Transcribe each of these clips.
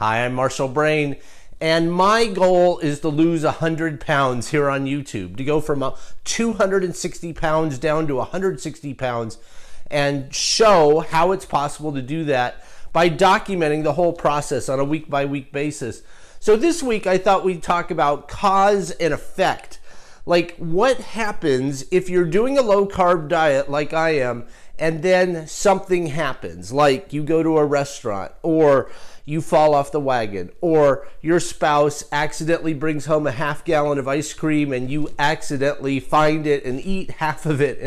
Hi, I'm Marshall Brain, and my goal is to lose 100 pounds here on YouTube, to go from 260 pounds down to 160 pounds and show how it's possible to do that by documenting the whole process on a week-by-week basis. So this week, I thought we'd talk about cause and effect. Like, what happens if you're doing a low-carb diet like I am, and then something happens, like you go to a restaurant, or you fall off the wagon, or your spouse accidentally brings home a half gallon of ice cream and you accidentally find it and eat half of it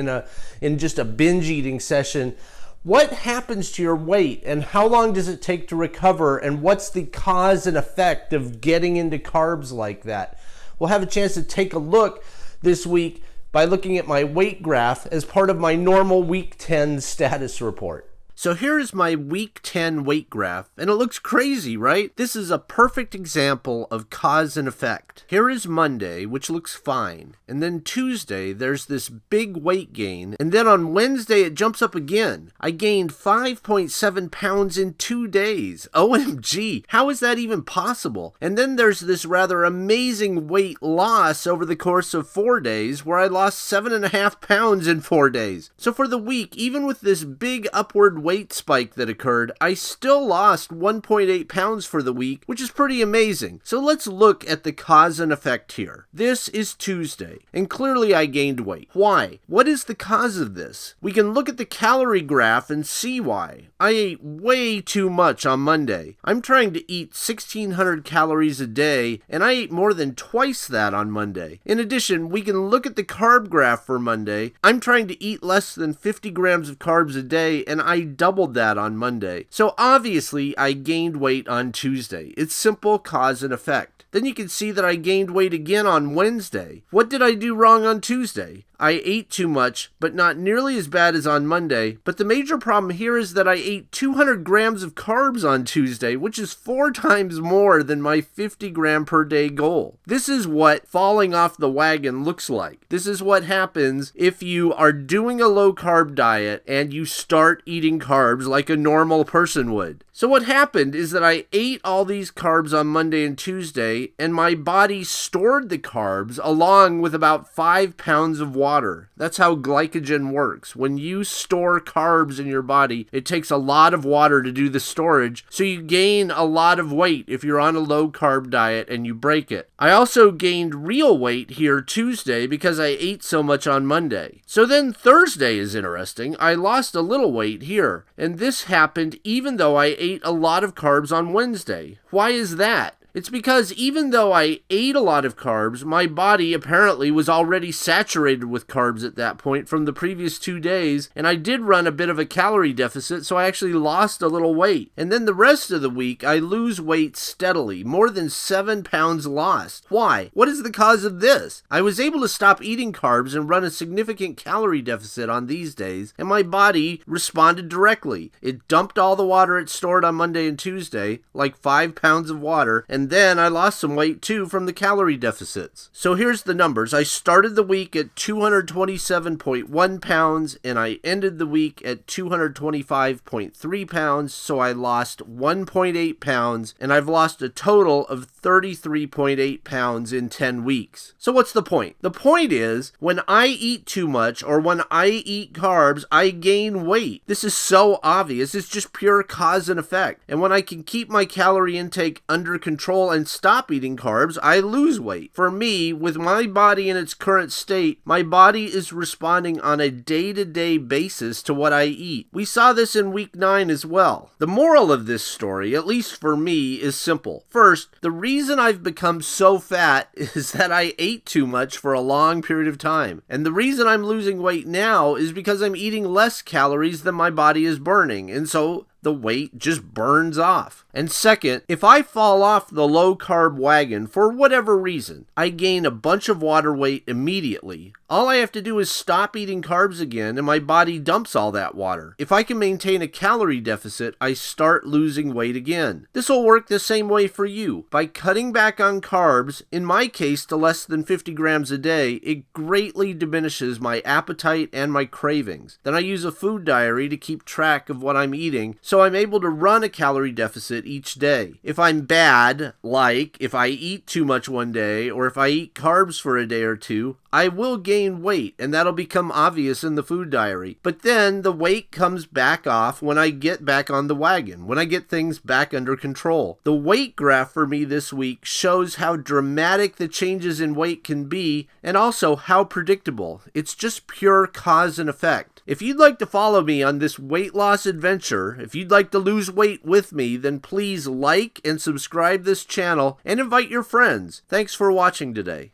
in just a binge eating session. What happens to your weight, and how long does it take to recover, and what's the cause and effect of getting into carbs like that? We'll have a chance to take a look this week by looking at my weight graph as part of my normal week 10 status report. So here is my week 10 weight graph, and it looks crazy, right? This is a perfect example of cause and effect. Here is Monday, which looks fine, and then Tuesday there's this big weight gain, and then on Wednesday it jumps up again. I gained 5.7 pounds in 2 days. OMG, how is that even possible? And then there's this rather amazing weight loss over the course of 4 days, where I lost 7.5 pounds in 4 days. So for the week, even with this big upward weight spike that occurred, I still lost 1.8 pounds for the week, which is pretty amazing. So let's look at the cause and effect here. This is Tuesday, and clearly I gained weight. Why? What is the cause of this? We can look at the calorie graph and see why. I ate way too much on Monday. I'm trying to eat 1,600 calories a day, and I ate more than twice that on Monday. In addition, we can look at the carb graph for Monday. I'm trying to eat less than 50 grams of carbs a day, and I doubled that on Monday. So obviously I gained weight on Tuesday. It's simple cause and effect. Then you can see that I gained weight again on Wednesday. What did I do wrong on Tuesday? I ate too much, but not nearly as bad as on Monday. But the major problem here is that I ate 200 grams of carbs on Tuesday, which is 4 times more than my 50 gram per day goal. This is what falling off the wagon looks like. This is what happens if you are doing a low carb diet and you start eating carbs like a normal person would. So what happened is that I ate all these carbs on Monday and Tuesday, and my body stored the carbs along with about 5 pounds of water. That's how glycogen works. When you store carbs in your body, it takes a lot of water to do the storage, so you gain a lot of weight if you're on a low carb diet and you break it. I also gained real weight here Tuesday because I ate so much on Monday. So then Thursday is interesting. I lost a little weight here, and this happened even though I ate a lot of carbs on Wednesday. Why is that? It's because even though I ate a lot of carbs, my body apparently was already saturated with carbs at that point from the previous 2 days, and I did run a bit of a calorie deficit, so I actually lost a little weight. And then the rest of the week, I lose weight steadily, more than 7 pounds lost. Why? What is the cause of this? I was able to stop eating carbs and run a significant calorie deficit on these days, and my body responded directly. It dumped all the water it stored on Monday and Tuesday, like 5 pounds of water, and then I lost some weight too from the calorie deficits. So here's the numbers. I started the week at 227.1 pounds and I ended the week at 225.3 pounds. So I lost 1.8 pounds and I've lost a total of 33.8 pounds in 10 weeks. So what's the point? The point is when I eat too much or when I eat carbs, I gain weight. This is so obvious. It's just pure cause and effect. And when I can keep my calorie intake under control and stop eating carbs, I lose weight. For me, with my body in its current state, my body is responding on a day-to-day basis to what I eat. We saw this in week 9 as well. The moral of this story, at least for me, is simple. First, the reason I've become so fat is that I ate too much for a long period of time. And the reason I'm losing weight now is because I'm eating less calories than my body is burning. And so the weight just burns off. And second, if I fall off the low carb wagon for whatever reason, I gain a bunch of water weight immediately, All I have to do is stop eating carbs again and my body dumps all that water. If I can maintain a calorie deficit, I start losing weight again. This will work the same way for you. By cutting back on carbs, in my case to less than 50 grams a day, it greatly diminishes my appetite and my cravings. Then I use a food diary to keep track of what I'm eating, so I'm able to run a calorie deficit each day. If I'm bad, like if I eat too much one day or if I eat carbs for a day or two, I will gain weight, and that'll become obvious in the food diary. But then the weight comes back off when I get back on the wagon, when I get things back under control. The weight graph for me this week shows how dramatic the changes in weight can be, and also how predictable. It's just pure cause and effect. If you'd like to follow me on this weight loss adventure, if you'd like to lose weight with me, then please like and subscribe this channel and invite your friends. Thanks for watching today.